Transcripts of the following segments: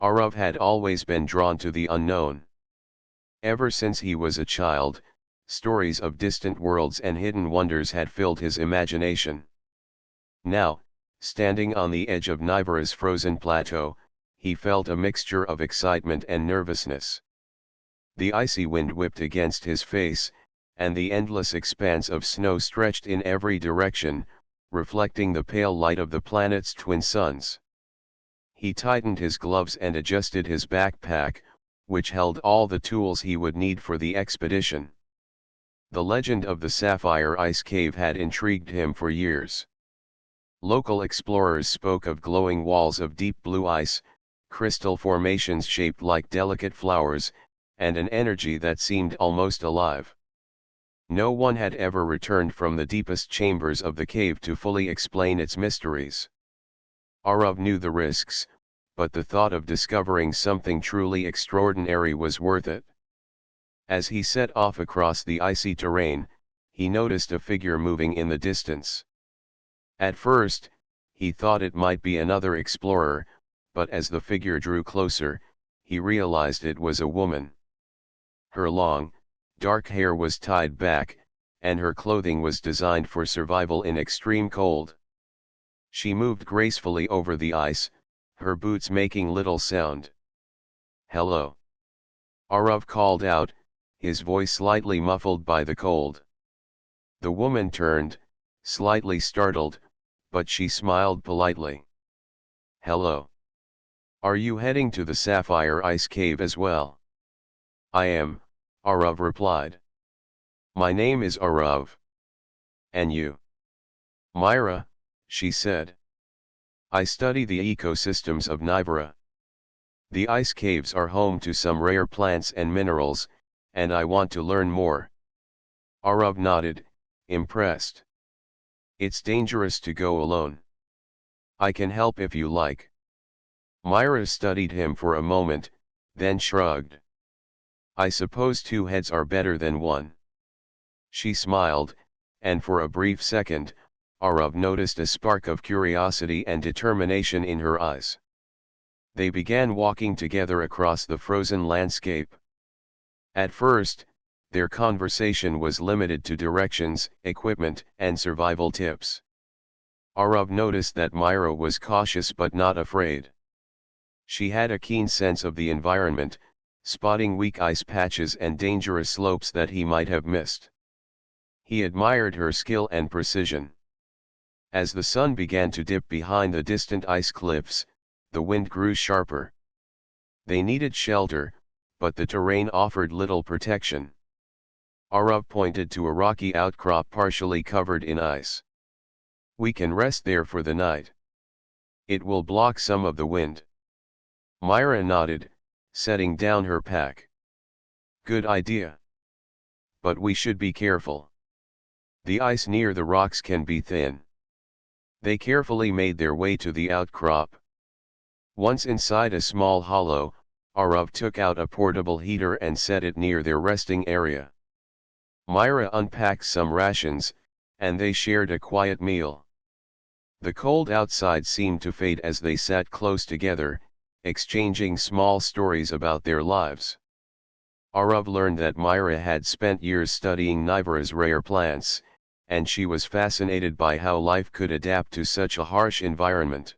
Arav had always been drawn to the unknown. Ever since he was a child, stories of distant worlds and hidden wonders had filled his imagination. Now, standing on the edge of Nivera's frozen plateau, he felt a mixture of excitement and nervousness. The icy wind whipped against his face, and the endless expanse of snow stretched in every direction, reflecting the pale light of the planet's twin suns. He tightened his gloves and adjusted his backpack, which held all the tools he would need for the expedition. The legend of the Sapphire ice cave had intrigued him for years. Local explorers spoke of glowing walls of deep blue ice, crystal formations shaped like delicate flowers, and an energy that seemed almost alive. No one had ever returned from the deepest chambers of the cave to fully explain its mysteries. Arav knew the risks, but the thought of discovering something truly extraordinary was worth it. As he set off across the icy terrain, he noticed a figure moving in the distance. At first, he thought it might be another explorer, but as the figure drew closer, he realized it was a woman. Her long, dark hair was tied back, and her clothing was designed for survival in extreme cold. She moved gracefully over the ice, her boots making little sound. "Hello!" Arav called out, his voice slightly muffled by the cold. The woman turned, slightly startled, but she smiled politely. "Hello. Are you heading to the Sapphire Ice Cave as well?" "I am," Arav replied. "My name is Arav." "And you?" "Myra," she said. "I study the ecosystems of Nivera. The ice caves are home to some rare plants and minerals, and I want to learn more." Arav nodded, impressed. "It's dangerous to go alone. I can help if you like." Myra studied him for a moment, then shrugged. "I suppose two heads are better than one." She smiled, and for a brief second, Arav noticed a spark of curiosity and determination in her eyes. They began walking together across the frozen landscape. At first, their conversation was limited to directions, equipment, and survival tips. Arav noticed that Myra was cautious but not afraid. She had a keen sense of the environment, spotting weak ice patches and dangerous slopes that he might have missed. He admired her skill and precision. As the sun began to dip behind the distant ice cliffs, the wind grew sharper. They needed shelter, but the terrain offered little protection. Arav pointed to a rocky outcrop partially covered in ice. "We can rest there for the night. It will block some of the wind." Myra nodded, setting down her pack. "Good idea. But we should be careful. The ice near the rocks can be thin." They carefully made their way to the outcrop. Once inside a small hollow, Arav took out a portable heater and set it near their resting area. Myra unpacked some rations, and they shared a quiet meal. The cold outside seemed to fade as they sat close together, exchanging small stories about their lives. Arav learned that Myra had spent years studying Nivera's rare plants, and she was fascinated by how life could adapt to such a harsh environment.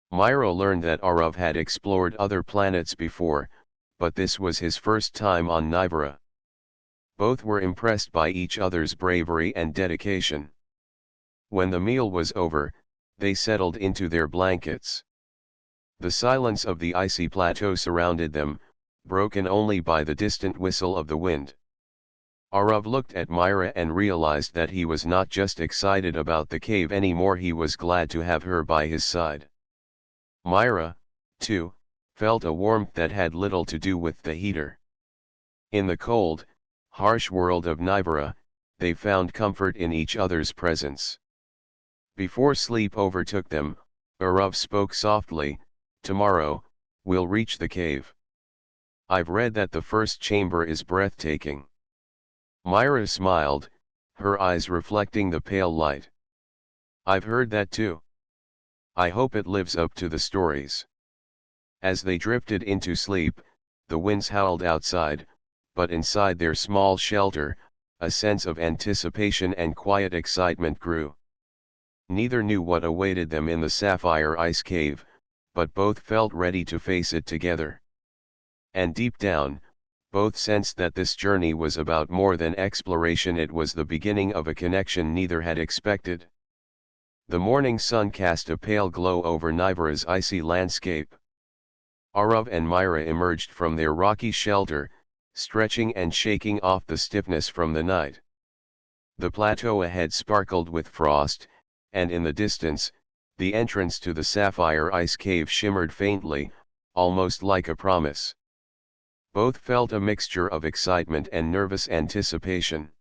Myra learned that Arav had explored other planets before, but this was his first time on Nivera. Both were impressed by each other's bravery and dedication. When the meal was over, they settled into their blankets. The silence of the icy plateau surrounded them, broken only by the distant whistle of the wind. Arav looked at Myra and realized that he was not just excited about the cave anymore, he was glad to have her by his side. Myra, too, felt a warmth that had little to do with the heater. In the cold, harsh world of Nivera, they found comfort in each other's presence. Before sleep overtook them, Arav spoke softly, "Tomorrow, we'll reach the cave. I've read that the first chamber is breathtaking." Myra smiled, her eyes reflecting the pale light. "I've heard that too. I hope it lives up to the stories." As they drifted into sleep, the winds howled outside, but inside their small shelter, a sense of anticipation and quiet excitement grew. Neither knew what awaited them in the Sapphire ice cave, but both felt ready to face it together. And deep down, both sensed that this journey was about more than exploration. It was the beginning of a connection neither had expected. The morning sun cast a pale glow over Nivara's icy landscape. Arav and Myra emerged from their rocky shelter, stretching and shaking off the stiffness from the night. The plateau ahead sparkled with frost, and in the distance, the entrance to the Sapphire ice cave shimmered faintly, almost like a promise. Both felt a mixture of excitement and nervous anticipation.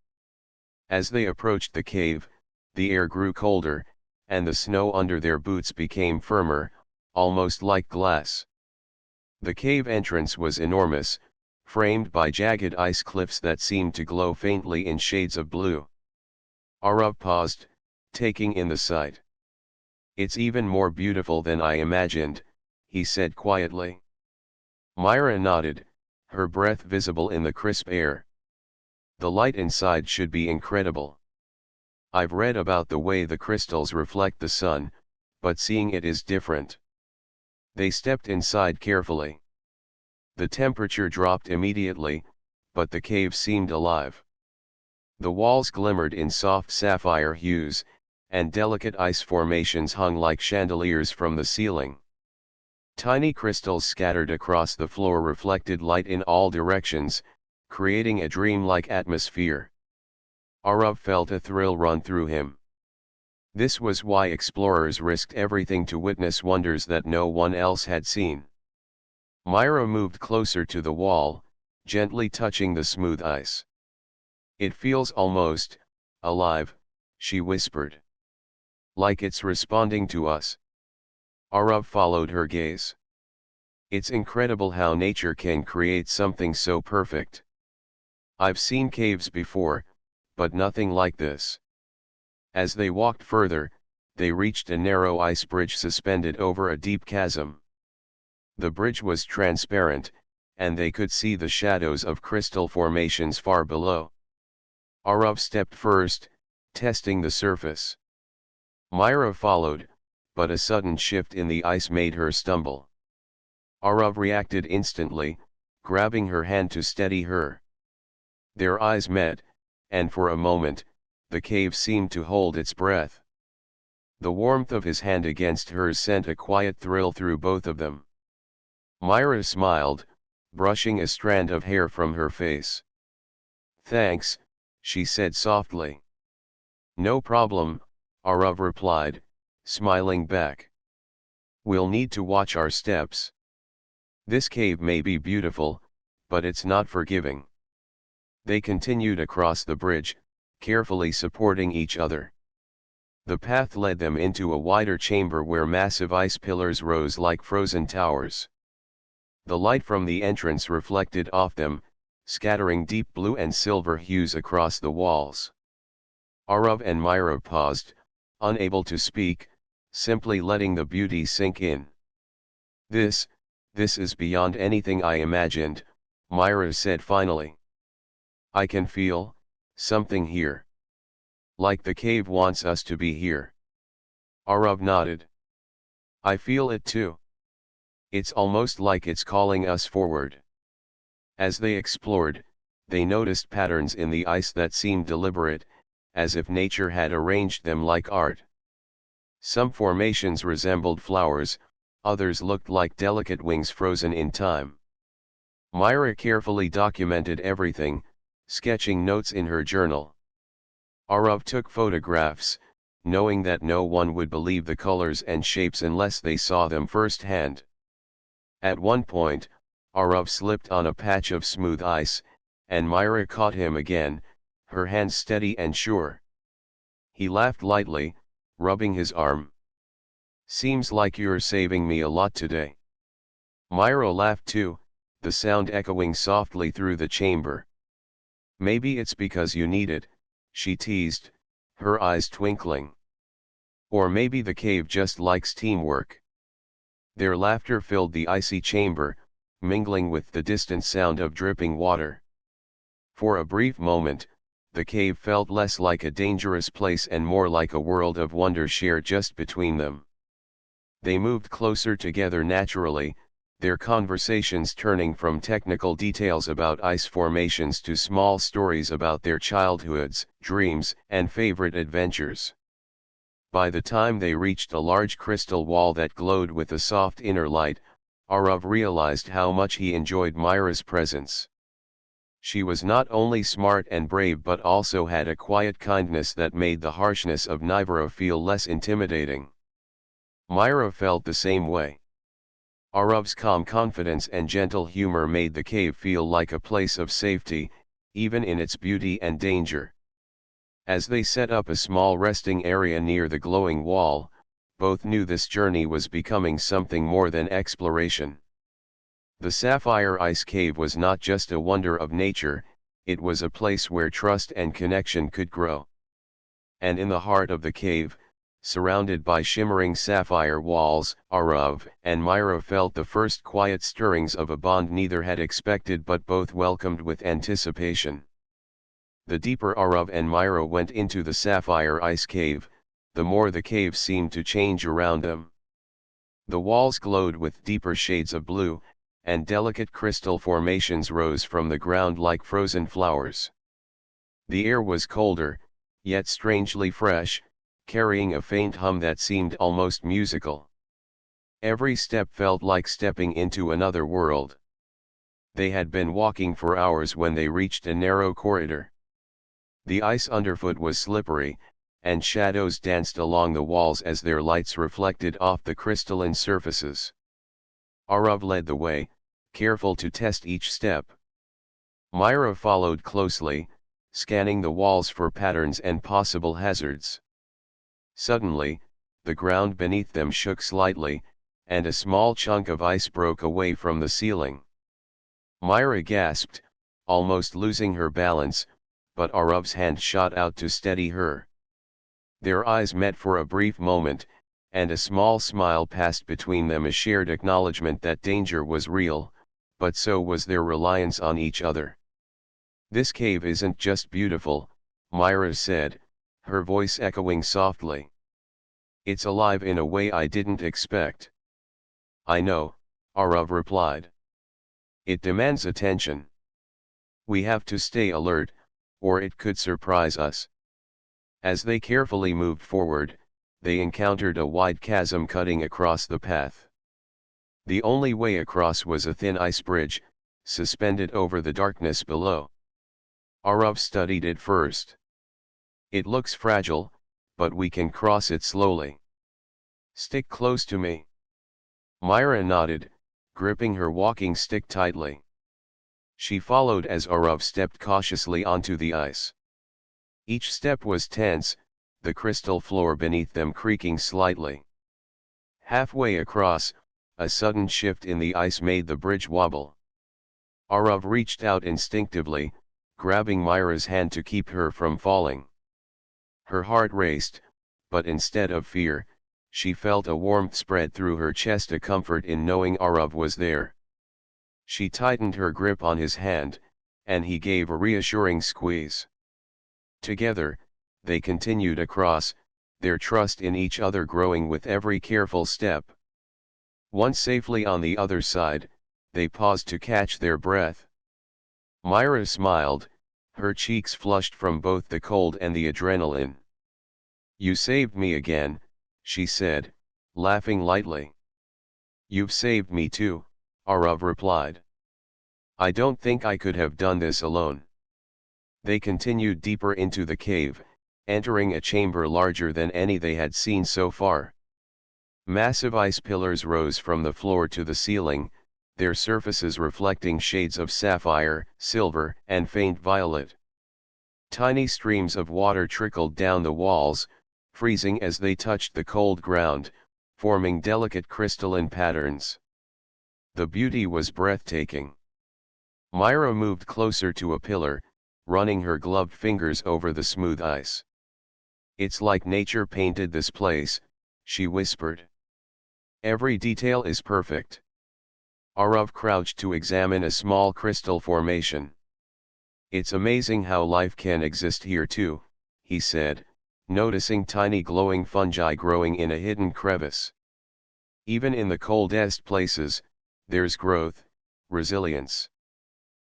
As they approached the cave, the air grew colder, and the snow under their boots became firmer, almost like glass. The cave entrance was enormous, framed by jagged ice cliffs that seemed to glow faintly in shades of blue. Arav paused, taking in the sight. "It's even more beautiful than I imagined," he said quietly. Myra nodded, her breath visible in the crisp air. "The light inside should be incredible. I've read about the way the crystals reflect the sun, but seeing it is different." They stepped inside carefully. The temperature dropped immediately, but the cave seemed alive. The walls glimmered in soft sapphire hues, and delicate ice formations hung like chandeliers from the ceiling. Tiny crystals scattered across the floor reflected light in all directions, creating a dreamlike atmosphere. Arav felt a thrill run through him. This was why explorers risked everything to witness wonders that no one else had seen. Myra moved closer to the wall, gently touching the smooth ice. "It feels almost alive," she whispered. "Like it's responding to us." Arav followed her gaze. "It's incredible how nature can create something so perfect. I've seen caves before, but nothing like this." As they walked further, they reached a narrow ice bridge suspended over a deep chasm. The bridge was transparent, and they could see the shadows of crystal formations far below. Arav stepped first, testing the surface. Myra followed, but a sudden shift in the ice made her stumble. Arav reacted instantly, grabbing her hand to steady her. Their eyes met, and for a moment, the cave seemed to hold its breath. The warmth of his hand against hers sent a quiet thrill through both of them. Myra smiled, brushing a strand of hair from her face. "Thanks," she said softly. "No problem," Arav replied, smiling back. "We'll need to watch our steps. This cave may be beautiful, but it's not forgiving." They continued across the bridge, carefully supporting each other. The path led them into a wider chamber where massive ice pillars rose like frozen towers. The light from the entrance reflected off them, scattering deep blue and silver hues across the walls. Arav and Myra paused, unable to speak, simply letting the beauty sink in. This is beyond anything I imagined," Myra said finally. "I can feel something here. Like the cave wants us to be here." Arav nodded. "I feel it too. It's almost like it's calling us forward." As they explored, they noticed patterns in the ice that seemed deliberate, as if nature had arranged them like art. Some formations resembled flowers, others looked like delicate wings frozen in time. Myra carefully documented everything, sketching notes in her journal. Arav took photographs, knowing that no one would believe the colors and shapes unless they saw them firsthand. At one point, Arav slipped on a patch of smooth ice, and Myra caught him again, her hands steady and sure. He laughed lightly, rubbing his arm. "Seems like you're saving me a lot today." Myra laughed too, the sound echoing softly through the chamber. "Maybe it's because you need it," she teased, her eyes twinkling. "Or maybe the cave just likes teamwork." Their laughter filled the icy chamber, mingling with the distant sound of dripping water. For a brief moment, the cave felt less like a dangerous place and more like a world of wonder shared just between them. They moved closer together naturally, their conversations turning from technical details about ice formations to small stories about their childhoods, dreams, and favorite adventures. By the time they reached a large crystal wall that glowed with a soft inner light, Arav realized how much he enjoyed Myra's presence. She was not only smart and brave but also had a quiet kindness that made the harshness of Nivera feel less intimidating. Myra felt the same way. Arav's calm confidence and gentle humor made the cave feel like a place of safety, even in its beauty and danger. As they set up a small resting area near the glowing wall, both knew this journey was becoming something more than exploration. The Sapphire Ice Cave was not just a wonder of nature, it was a place where trust and connection could grow. And in the heart of the cave, surrounded by shimmering sapphire walls, Arav and Myra felt the first quiet stirrings of a bond neither had expected but both welcomed with anticipation. The deeper Arav and Myra went into the sapphire ice cave, the more the cave seemed to change around them. The walls glowed with deeper shades of blue, and delicate crystal formations rose from the ground like frozen flowers. The air was colder, yet strangely fresh, carrying a faint hum that seemed almost musical. Every step felt like stepping into another world. They had been walking for hours when they reached a narrow corridor. The ice underfoot was slippery, and shadows danced along the walls as their lights reflected off the crystalline surfaces. Arav led the way, careful to test each step. Myra followed closely, scanning the walls for patterns and possible hazards. Suddenly, the ground beneath them shook slightly, and a small chunk of ice broke away from the ceiling. Myra gasped, almost losing her balance, but Arav's hand shot out to steady her. Their eyes met for a brief moment, and a small smile passed between them, a shared acknowledgement that danger was real, but so was their reliance on each other. "This cave isn't just beautiful," Myra said, her voice echoing softly. "It's alive in a way I didn't expect." "I know," Arav replied. "It demands attention. We have to stay alert, or it could surprise us." As they carefully moved forward, they encountered a wide chasm cutting across the path. The only way across was a thin ice bridge, suspended over the darkness below. Arav studied it first. "It looks fragile, but we can cross it slowly. Stick close to me." Myra nodded, gripping her walking stick tightly. She followed as Arav stepped cautiously onto the ice. Each step was tense, the crystal floor beneath them creaking slightly. Halfway across, a sudden shift in the ice made the bridge wobble. Arav reached out instinctively, grabbing Myra's hand to keep her from falling. Her heart raced, but instead of fear, she felt a warmth spread through her chest, a comfort in knowing Arav was there. She tightened her grip on his hand, and he gave a reassuring squeeze. Together, they continued across, their trust in each other growing with every careful step. Once safely on the other side, they paused to catch their breath. Myra smiled, her cheeks flushed from both the cold and the adrenaline. "You saved me again," she said, laughing lightly. "You've saved me too," Arav replied. "I don't think I could have done this alone." They continued deeper into the cave, entering a chamber larger than any they had seen so far. Massive ice pillars rose from the floor to the ceiling, their surfaces reflecting shades of sapphire, silver, and faint violet. Tiny streams of water trickled down the walls, freezing as they touched the cold ground, forming delicate crystalline patterns. The beauty was breathtaking. Myra moved closer to a pillar, running her gloved fingers over the smooth ice. "It's like nature painted this place," she whispered. Every detail is perfect. Arav crouched to examine a small crystal formation. It's amazing how life can exist here too, he said, noticing tiny glowing fungi growing in a hidden crevice. Even in the coldest places, there's growth, resilience.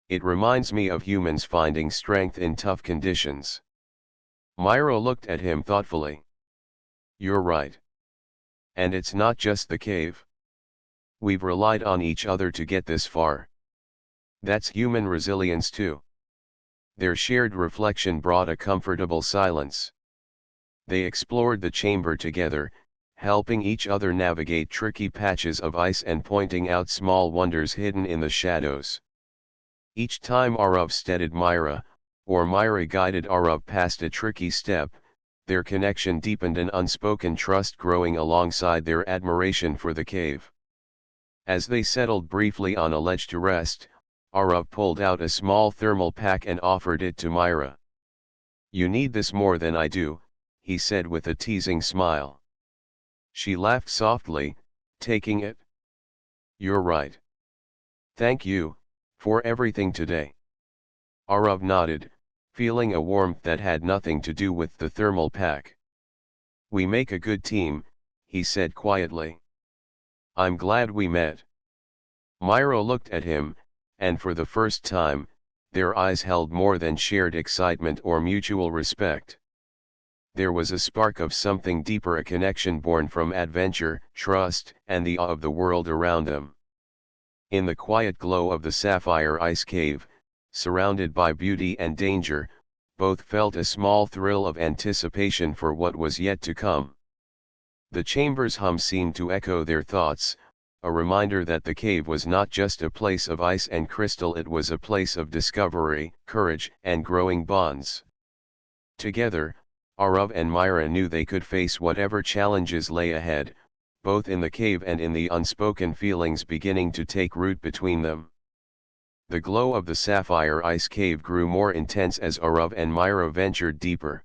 It reminds me of humans finding strength in tough conditions. Myra looked at him thoughtfully. You're right. And it's not just the cave. We've relied on each other to get this far. That's human resilience too. Their shared reflection brought a comfortable silence. They explored the chamber together, helping each other navigate tricky patches of ice and pointing out small wonders hidden in the shadows. Each time Arav steadied Myra, or Myra guided Arav past a tricky step, their connection deepened, an unspoken trust growing alongside their admiration for the cave. As they settled briefly on a ledge to rest, Arav pulled out a small thermal pack and offered it to Myra. You need this more than I do, he said with a teasing smile. She laughed softly, taking it. You're right. Thank you, for everything today. Arav nodded, feeling a warmth that had nothing to do with the thermal pack. We make a good team, he said quietly. I'm glad we met. Myra looked at him, and for the first time, their eyes held more than shared excitement or mutual respect. There was a spark of something deeper, a connection born from adventure, trust, and the awe of the world around them. In the quiet glow of the Sapphire ice cave, surrounded by beauty and danger, both felt a small thrill of anticipation for what was yet to come. The chamber's hum seemed to echo their thoughts, a reminder that the cave was not just a place of ice and crystal, it was a place of discovery, courage, and growing bonds. Together, Arav and Myra knew they could face whatever challenges lay ahead, both in the cave and in the unspoken feelings beginning to take root between them. The glow of the sapphire ice cave grew more intense as Arav and Myra ventured deeper.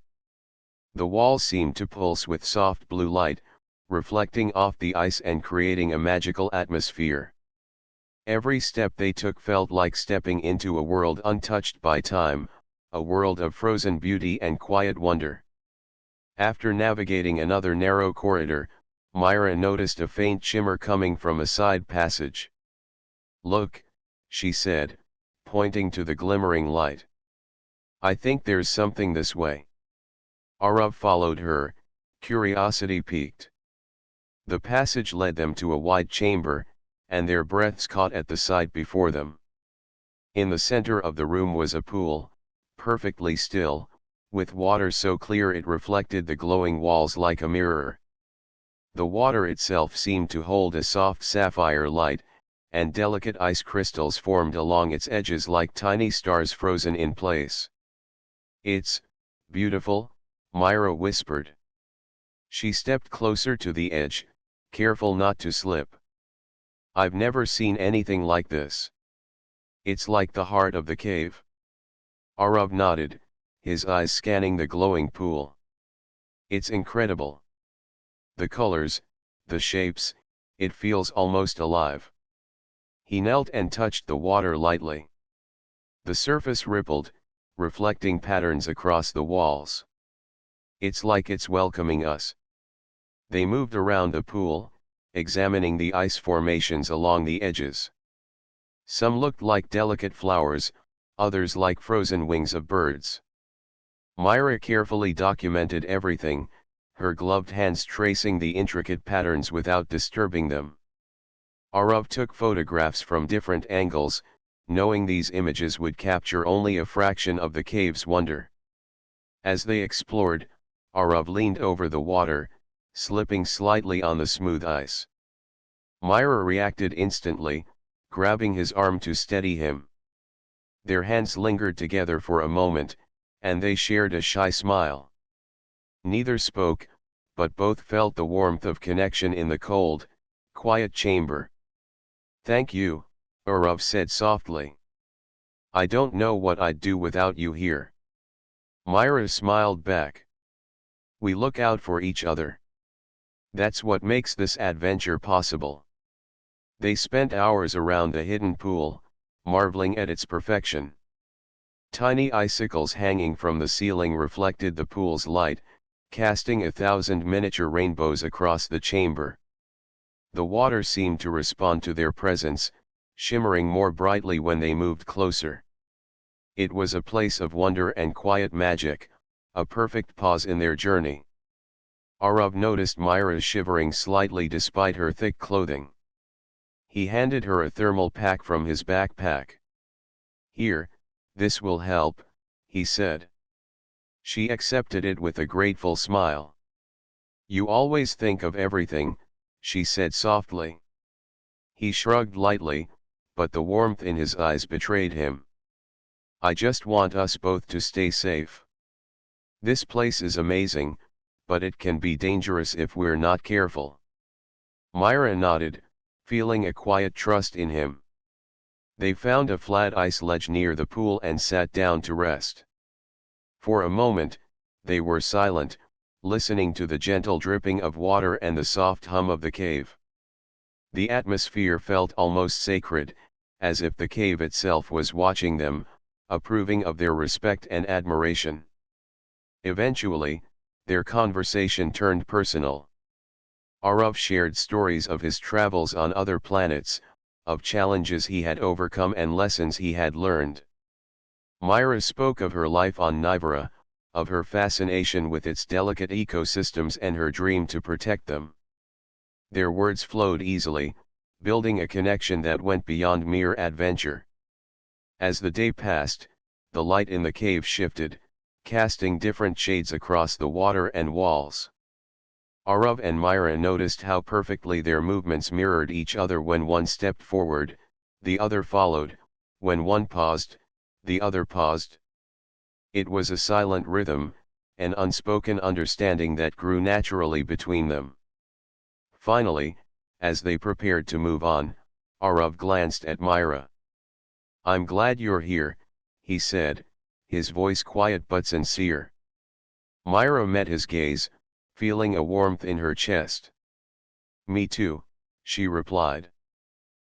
The walls seemed to pulse with soft blue light, reflecting off the ice and creating a magical atmosphere. Every step they took felt like stepping into a world untouched by time, a world of frozen beauty and quiet wonder. After navigating another narrow corridor, Myra noticed a faint shimmer coming from a side passage. Look, she said, pointing to the glimmering light. I think there's something this way. Arav followed her, curiosity piqued. The passage led them to a wide chamber, and their breaths caught at the sight before them. In the center of the room was a pool, perfectly still, with water so clear it reflected the glowing walls like a mirror. The water itself seemed to hold a soft sapphire light, and delicate ice crystals formed along its edges like tiny stars frozen in place. It's beautiful, Myra whispered. She stepped closer to the edge, careful not to slip. I've never seen anything like this. It's like the heart of the cave. Arav nodded, his eyes scanning the glowing pool. It's incredible. The colors, the shapes, it feels almost alive. He knelt and touched the water lightly. The surface rippled, reflecting patterns across the walls. It's like it's welcoming us. They moved around the pool, examining the ice formations along the edges. Some looked like delicate flowers, others like frozen wings of birds. Myra carefully documented everything, her gloved hands tracing the intricate patterns without disturbing them. Arav took photographs from different angles, knowing these images would capture only a fraction of the cave's wonder. As they explored, Arav leaned over the water, slipping slightly on the smooth ice. Myra reacted instantly, grabbing his arm to steady him. Their hands lingered together for a moment, and they shared a shy smile. Neither spoke, but both felt the warmth of connection in the cold, quiet chamber. Thank you, Arav said softly. I don't know what I'd do without you here. Myra smiled back. We look out for each other. That's what makes this adventure possible. They spent hours around the hidden pool, marveling at its perfection. Tiny icicles hanging from the ceiling reflected the pool's light, casting 1,000 miniature rainbows across the chamber. The water seemed to respond to their presence, shimmering more brightly when they moved closer. It was a place of wonder and quiet magic, a perfect pause in their journey. Arav noticed Myra shivering slightly despite her thick clothing. He handed her a thermal pack from his backpack. "Here, this will help," he said. She accepted it with a grateful smile. "You always think of everything," she said softly. He shrugged lightly, but the warmth in his eyes betrayed him. "I just want us both to stay safe. This place is amazing, but it can be dangerous if we're not careful." Myra nodded, feeling a quiet trust in him. They found a flat ice ledge near the pool and sat down to rest. For a moment, they were silent, listening to the gentle dripping of water and the soft hum of the cave. The atmosphere felt almost sacred, as if the cave itself was watching them, approving of their respect and admiration. Eventually, their conversation turned personal. Arav shared stories of his travels on other planets, of challenges he had overcome and lessons he had learned. Myra spoke of her life on Nivera, of her fascination with its delicate ecosystems and her dream to protect them. Their words flowed easily, building a connection that went beyond mere adventure. As the day passed, the light in the cave shifted, casting different shades across the water and walls. Arav and Myra noticed how perfectly their movements mirrored each other. When one stepped forward, the other followed; when one paused, the other paused. It was a silent rhythm, an unspoken understanding that grew naturally between them. Finally, as they prepared to move on, Arav glanced at Myra. "I'm glad you're here," he said, his voice quiet but sincere. Myra met his gaze, feeling a warmth in her chest. "Me too," she replied.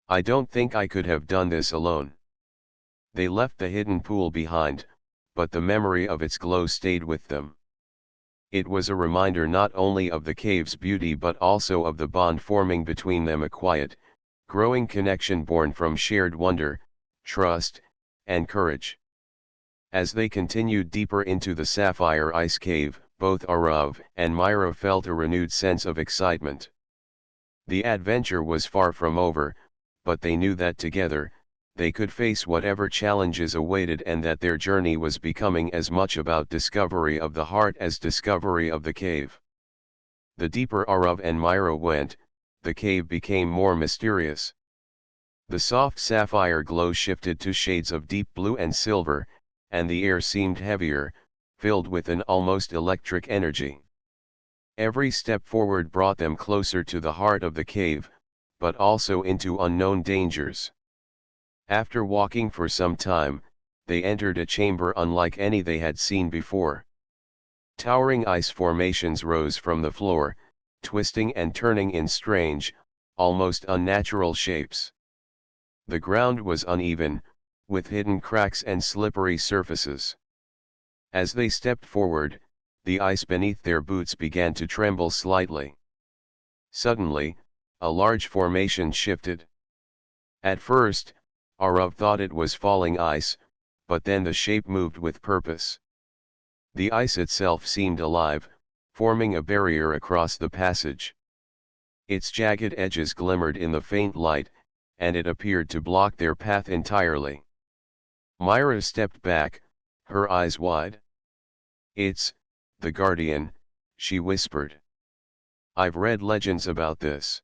"I don't think I could have done this alone." They left the hidden pool behind, but the memory of its glow stayed with them. It was a reminder not only of the cave's beauty but also of the bond forming between them, a quiet, growing connection born from shared wonder, trust, and courage. As they continued deeper into the Sapphire ice cave, both Arav and Myra felt a renewed sense of excitement. The adventure was far from over, but they knew that together, they could face whatever challenges awaited, and that their journey was becoming as much about discovery of the heart as discovery of the cave. The deeper Arav and Myra went, the cave became more mysterious. The soft sapphire glow shifted to shades of deep blue and silver, and the air seemed heavier, filled with an almost electric energy. Every step forward brought them closer to the heart of the cave, but also into unknown dangers. After walking for some time, they entered a chamber unlike any they had seen before. Towering ice formations rose from the floor, twisting and turning in strange, almost unnatural shapes. The ground was uneven, with hidden cracks and slippery surfaces. As they stepped forward, the ice beneath their boots began to tremble slightly. Suddenly, a large formation shifted. At first, Arav thought it was falling ice, but then the shape moved with purpose. The ice itself seemed alive, forming a barrier across the passage. Its jagged edges glimmered in the faint light, and it appeared to block their path entirely. Myra stepped back, her eyes wide. "It's the Guardian," she whispered. "I've read legends about this.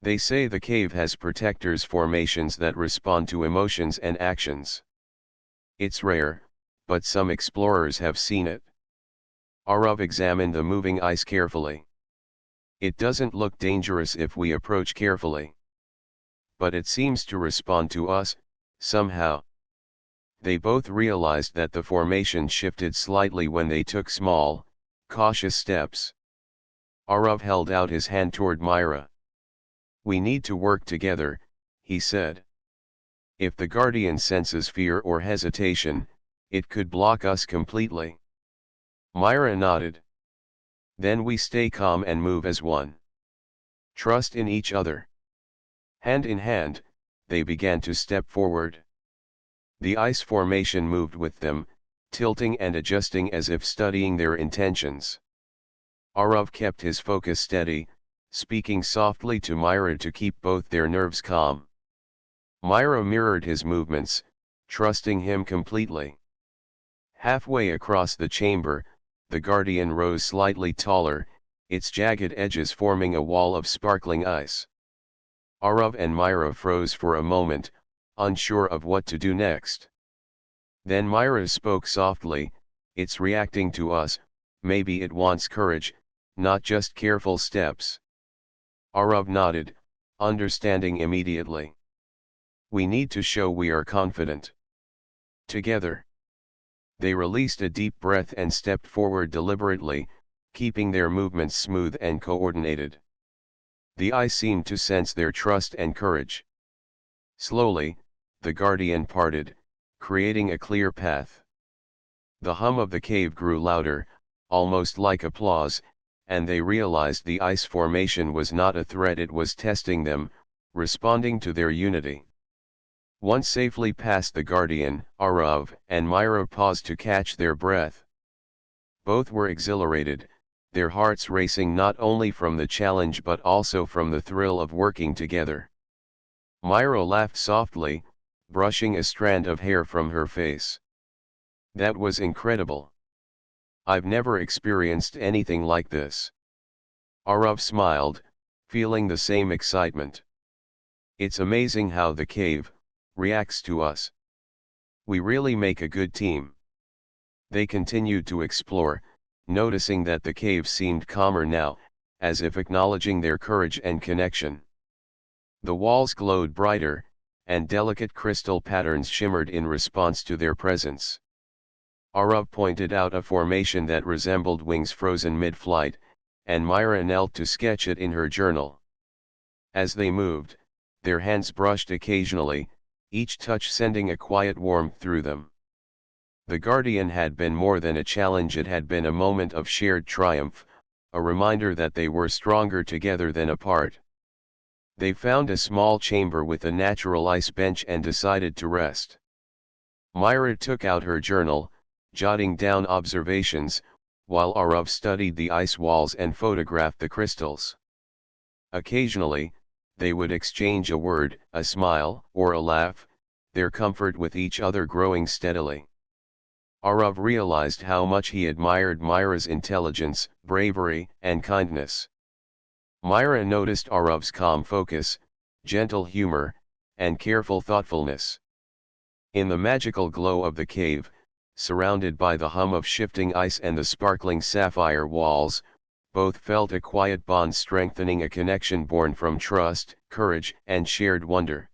They say the cave has protectors, formations that respond to emotions and actions. It's rare, but some explorers have seen it." Arav examined the moving ice carefully. "It doesn't look dangerous if we approach carefully. But it seems to respond to us, somehow." They both realized that the formation shifted slightly when they took small, cautious steps. Arav held out his hand toward Myra. "We need to work together," he said. "If the Guardian senses fear or hesitation, it could block us completely." Myra nodded. "Then we stay calm and move as one. Trust in each other." Hand in hand, they began to step forward. The ice formation moved with them, tilting and adjusting as if studying their intentions. Arav kept his focus steady, speaking softly to Myra to keep both their nerves calm. Myra mirrored his movements, trusting him completely. Halfway across the chamber, the Guardian rose slightly taller, its jagged edges forming a wall of sparkling ice. Arav and Myra froze for a moment, unsure of what to do next. Then Myra spoke softly, "It's reacting to us, maybe it wants courage, not just careful steps." Arav nodded, understanding immediately. "We need to show we are confident." Together, they released a deep breath and stepped forward deliberately, keeping their movements smooth and coordinated. The ice seemed to sense their trust and courage. Slowly, the Guardian parted, creating a clear path. The hum of the cave grew louder, almost like applause, and they realized the ice formation was not a threat, it was testing them, responding to their unity. Once safely past the Guardian, Arav and Myra paused to catch their breath. Both were exhilarated, their hearts racing not only from the challenge but also from the thrill of working together. Myra laughed softly, brushing a strand of hair from her face. "That was incredible. I've never experienced anything like this." Arav smiled, feeling the same excitement. "It's amazing how the cave reacts to us. We really make a good team." They continued to explore, noticing that the cave seemed calmer now, as if acknowledging their courage and connection. The walls glowed brighter, and delicate crystal patterns shimmered in response to their presence. Arav pointed out a formation that resembled wings frozen mid-flight, and Myra knelt to sketch it in her journal. As they moved, their hands brushed occasionally, each touch sending a quiet warmth through them. The Guardian had been more than a challenge, it had been a moment of shared triumph, a reminder that they were stronger together than apart. They found a small chamber with a natural ice bench and decided to rest. Myra took out her journal, jotting down observations, while Arav studied the ice walls and photographed the crystals. Occasionally, they would exchange a word, a smile, or a laugh, their comfort with each other growing steadily. Arav realized how much he admired Myra's intelligence, bravery, and kindness. Myra noticed Arav's calm focus, gentle humor, and careful thoughtfulness. In the magical glow of the cave, surrounded by the hum of shifting ice and the sparkling sapphire walls, both felt a quiet bond strengthening a connection born from trust, courage, and shared wonder.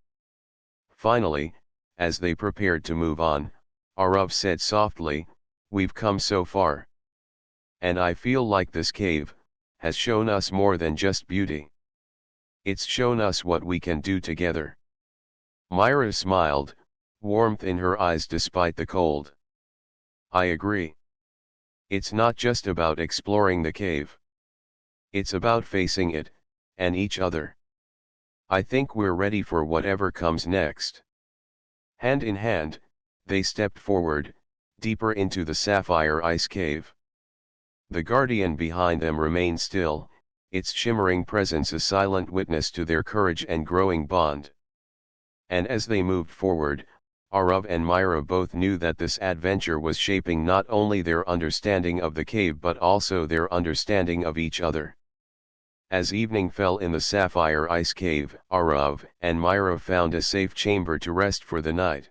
Finally, as they prepared to move on, Arav said softly, "We've come so far. And I feel like this cave has shown us more than just beauty. It's shown us what we can do together." Myra smiled, warmth in her eyes despite the cold. "I agree. It's not just about exploring the cave. It's about facing it, and each other. I think we're ready for whatever comes next." Hand in hand, they stepped forward, deeper into the sapphire ice cave. The Guardian behind them remained still, its shimmering presence a silent witness to their courage and growing bond. And as they moved forward, Arav and Myra both knew that this adventure was shaping not only their understanding of the cave but also their understanding of each other. As evening fell in the sapphire ice cave, Arav and Myra found a safe chamber to rest for the night.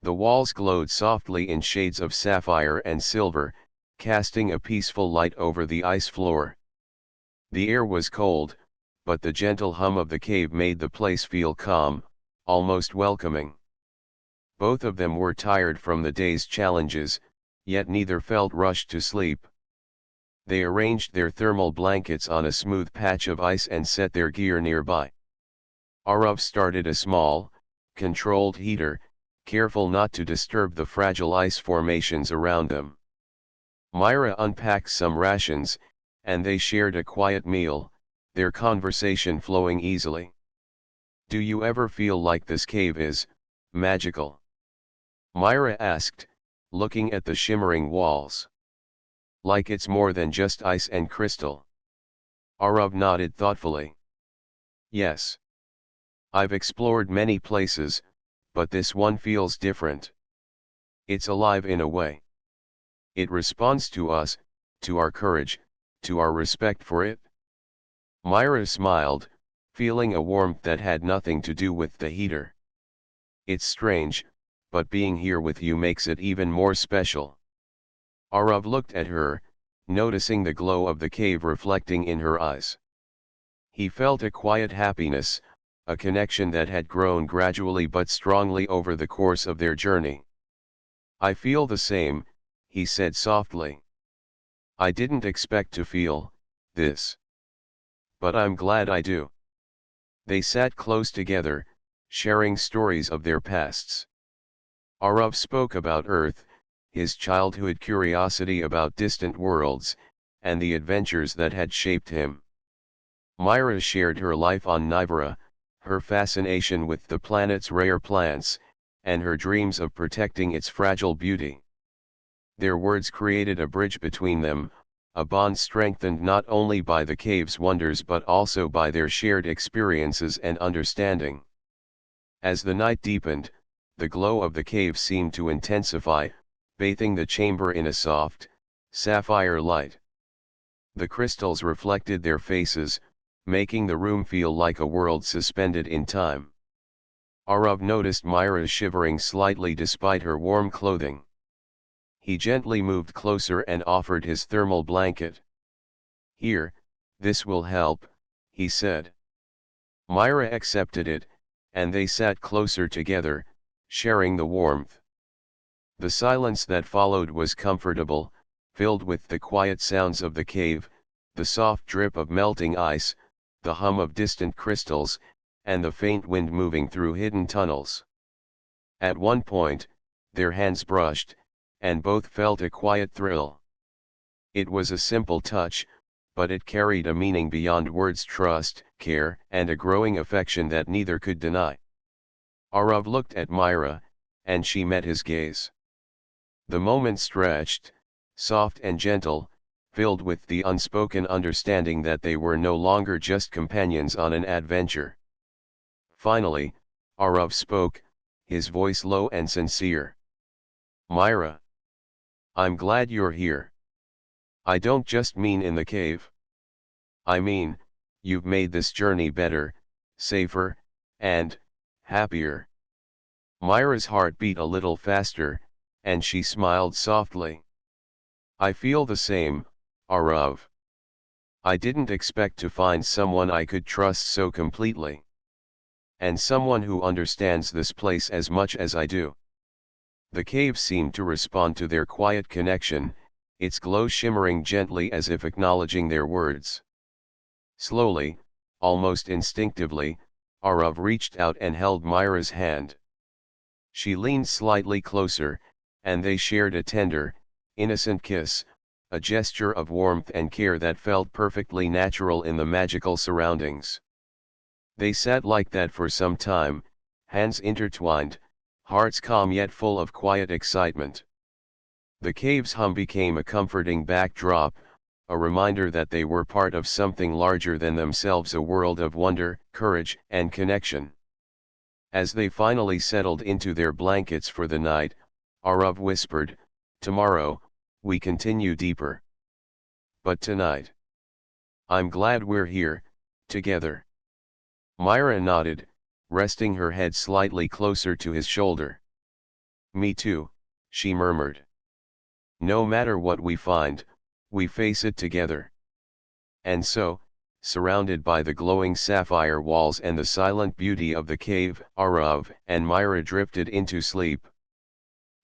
The walls glowed softly in shades of sapphire and silver, casting a peaceful light over the ice floor. The air was cold, but the gentle hum of the cave made the place feel calm, almost welcoming. Both of them were tired from the day's challenges, yet neither felt rushed to sleep. They arranged their thermal blankets on a smooth patch of ice and set their gear nearby. Arav started a small, controlled heater, careful not to disturb the fragile ice formations around them. Myra unpacked some rations, and they shared a quiet meal, their conversation flowing easily. "Do you ever feel like this cave is magical?" Myra asked, looking at the shimmering walls. "Like it's more than just ice and crystal?" Arav nodded thoughtfully. "Yes. I've explored many places, but this one feels different. It's alive in a way. It responds to us, to our courage, to our respect for it." Myra smiled, feeling a warmth that had nothing to do with the heater. "It's strange, but being here with you makes it even more special." Arav looked at her, noticing the glow of the cave reflecting in her eyes. He felt a quiet happiness, a connection that had grown gradually but strongly over the course of their journey. "I feel the same," he said softly. "I didn't expect to feel this. But I'm glad I do." They sat close together, sharing stories of their pasts. Arav spoke about Earth, his childhood curiosity about distant worlds, and the adventures that had shaped him. Myra shared her life on Nivera, her fascination with the planet's rare plants, and her dreams of protecting its fragile beauty. Their words created a bridge between them, a bond strengthened not only by the cave's wonders but also by their shared experiences and understanding. As the night deepened, the glow of the cave seemed to intensify, bathing the chamber in a soft, sapphire light. The crystals reflected their faces, making the room feel like a world suspended in time. Arav noticed Myra shivering slightly despite her warm clothing. He gently moved closer and offered his thermal blanket. "Here, this will help," he said. Myra accepted it, and they sat closer together, sharing the warmth. The silence that followed was comfortable, filled with the quiet sounds of the cave, the soft drip of melting ice, the hum of distant crystals, and the faint wind moving through hidden tunnels. At one point, their hands brushed, and both felt a quiet thrill. It was a simple touch, but it carried a meaning beyond words: trust, care, and a growing affection that neither could deny. Arav looked at Myra, and she met his gaze. The moment stretched, soft and gentle, filled with the unspoken understanding that they were no longer just companions on an adventure. Finally, Arav spoke, his voice low and sincere. "Myra, I'm glad you're here. I don't just mean in the cave. I mean, you've made this journey better, safer, and happier." Myra's heart beat a little faster, and she smiled softly. "I feel the same, Arav. I didn't expect to find someone I could trust so completely. And someone who understands this place as much as I do." The cave seemed to respond to their quiet connection, its glow shimmering gently as if acknowledging their words. Slowly, almost instinctively, Arav reached out and held Myra's hand. She leaned slightly closer, and they shared a tender, innocent kiss, a gesture of warmth and care that felt perfectly natural in the magical surroundings. They sat like that for some time, hands intertwined, hearts calm yet full of quiet excitement. The cave's hum became a comforting backdrop, a reminder that they were part of something larger than themselves, a world of wonder, courage, and connection. As they finally settled into their blankets for the night, Arav whispered, "Tomorrow, we continue deeper. But tonight, I'm glad we're here, together." Myra nodded, resting her head slightly closer to his shoulder. "Me too," she murmured. "No matter what we find, we face it together." And so, surrounded by the glowing sapphire walls and the silent beauty of the cave, Arav and Myra drifted into sleep.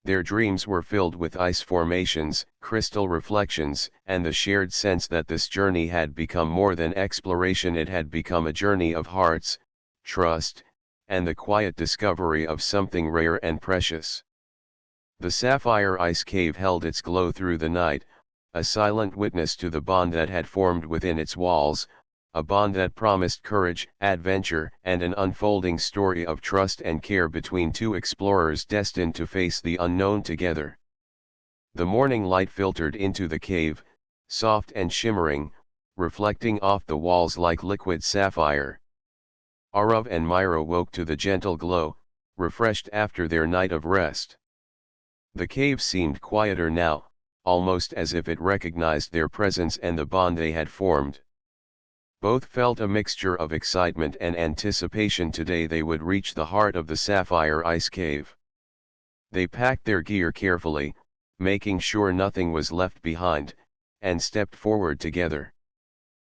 Their dreams were filled with ice formations, crystal reflections, and the shared sense that this journey had become more than exploration, it had become a journey of hearts, trust, and the quiet discovery of something rare and precious. The sapphire ice cave held its glow through the night, a silent witness to the bond that had formed within its walls, a bond that promised courage, adventure, and an unfolding story of trust and care between two explorers destined to face the unknown together. The morning light filtered into the cave, soft and shimmering, reflecting off the walls like liquid sapphire. Arav and Myra woke to the gentle glow, refreshed after their night of rest. The cave seemed quieter now, almost as if it recognized their presence and the bond they had formed. Both felt a mixture of excitement and anticipation. Today they would reach the heart of the sapphire ice cave. They packed their gear carefully, making sure nothing was left behind, and stepped forward together.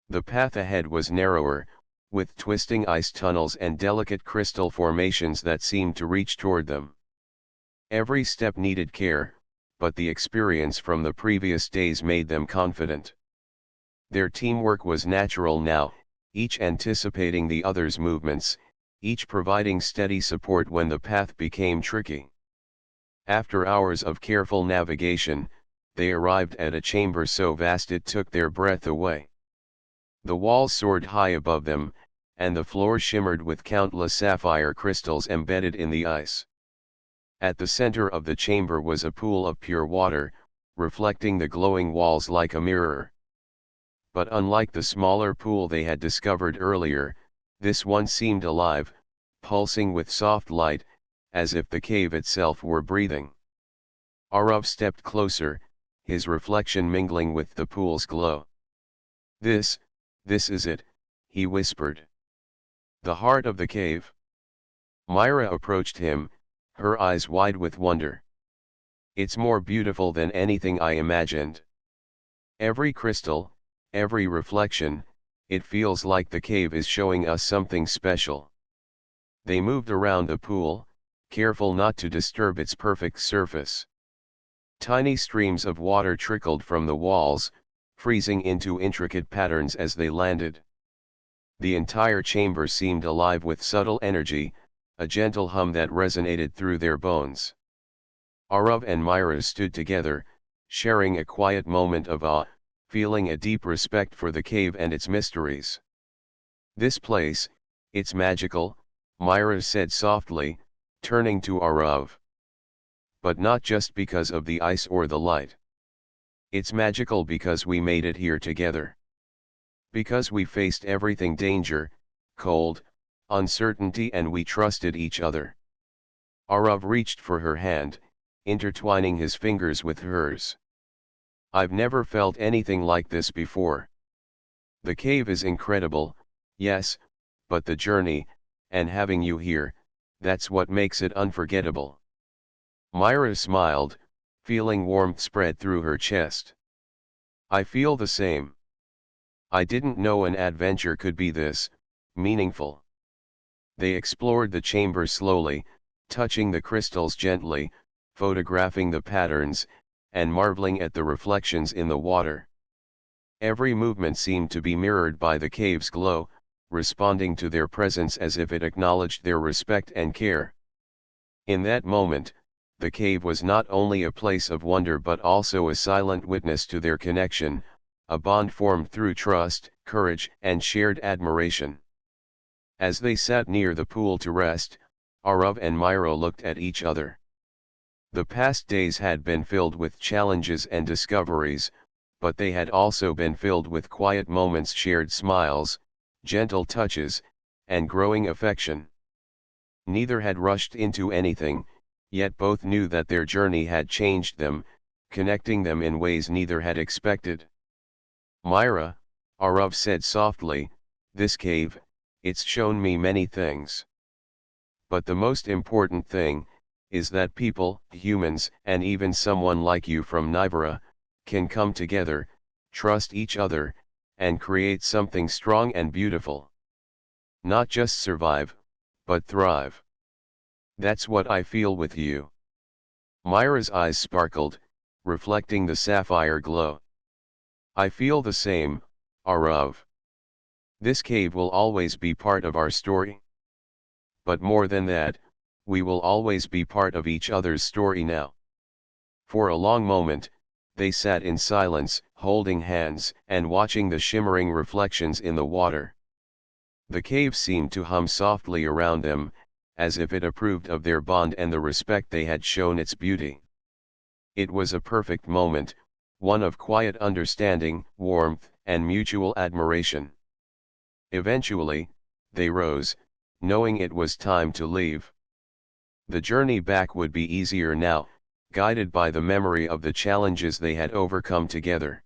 The path ahead was narrower, with twisting ice tunnels and delicate crystal formations that seemed to reach toward them. Every step needed care, but the experience from the previous days made them confident. Their teamwork was natural now, each anticipating the other's movements, each providing steady support when the path became tricky. After hours of careful navigation, they arrived at a chamber so vast it took their breath away. The walls soared high above them, and the floor shimmered with countless sapphire crystals embedded in the ice. At the center of the chamber was a pool of pure water, reflecting the glowing walls like a mirror. But unlike the smaller pool they had discovered earlier, this one seemed alive, pulsing with soft light, as if the cave itself were breathing. Arav stepped closer, his reflection mingling with the pool's glow. This is it," he whispered. "The heart of the cave." Myra approached him, her eyes wide with wonder. "It's more beautiful than anything I imagined. Every crystal, every reflection, it feels like the cave is showing us something special." They moved around the pool, careful not to disturb its perfect surface. Tiny streams of water trickled from the walls, freezing into intricate patterns as they landed. The entire chamber seemed alive with subtle energy, a gentle hum that resonated through their bones. Arav and Myra stood together, sharing a quiet moment of awe, feeling a deep respect for the cave and its mysteries. "This place, it's magical," Myra said softly, turning to Arav. "But not just because of the ice or the light. It's magical because we made it here together. Because we faced everything: danger, cold, uncertainty, and we trusted each other." Arav reached for her hand, intertwining his fingers with hers. "I've never felt anything like this before. The cave is incredible, yes, but the journey, and having you here, that's what makes it unforgettable." Myra smiled, feeling warmth spread through her chest. "I feel the same. I didn't know an adventure could be this meaningful." They explored the chamber slowly, touching the crystals gently, photographing the patterns, and marveling at the reflections in the water. Every movement seemed to be mirrored by the cave's glow, responding to their presence as if it acknowledged their respect and care. In that moment, the cave was not only a place of wonder but also a silent witness to their connection, a bond formed through trust, courage, and shared admiration. As they sat near the pool to rest, Arav and Myra looked at each other. The past days had been filled with challenges and discoveries, but they had also been filled with quiet moments, shared smiles, gentle touches, and growing affection. Neither had rushed into anything, yet both knew that their journey had changed them, connecting them in ways neither had expected. "Myra," Arav said softly, "this cave, it's shown me many things. But the most important thing, is that people, humans, and even someone like you from Nivera, can come together, trust each other, and create something strong and beautiful. Not just survive, but thrive. That's what I feel with you." Myra's eyes sparkled, reflecting the sapphire glow. I feel the same, Arav. This cave will always be part of our story. But more than that, we will always be part of each other's story now. For a long moment, they sat in silence, holding hands, and watching the shimmering reflections in the water. The cave seemed to hum softly around them, as if it approved of their bond and the respect they had shown its beauty. It was a perfect moment, one of quiet understanding, warmth, and mutual admiration. Eventually, they rose, knowing it was time to leave. The journey back would be easier now, guided by the memory of the challenges they had overcome together.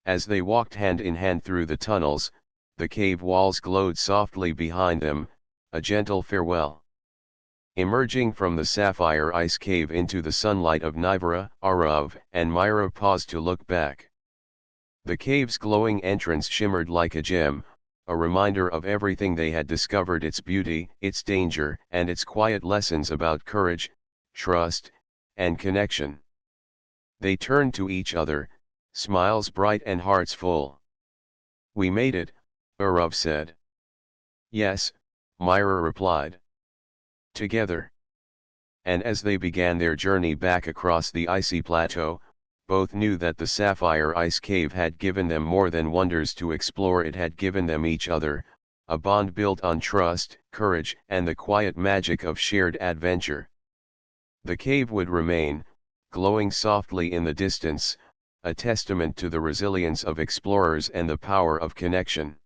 As they walked hand in hand through the tunnels, the cave walls glowed softly behind them, a gentle farewell. Emerging from the sapphire ice cave into the sunlight of Nivera, Arav, and Myra paused to look back. The cave's glowing entrance shimmered like a gem, a reminder of everything they had discovered, its beauty, its danger, and its quiet lessons about courage, trust, and connection. They turned to each other, smiles bright and hearts full. "We made it," Arav said. "Yes," Myra replied. "Together." And as they began their journey back across the icy plateau, both knew that the sapphire ice cave had given them more than wonders to explore. It had given them each other, a bond built on trust, courage, and the quiet magic of shared adventure. The cave would remain, glowing softly in the distance, a testament to the resilience of explorers and the power of connection.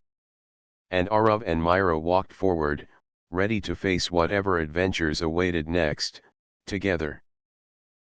And Arav and Myra walked forward, ready to face whatever adventures awaited next, together.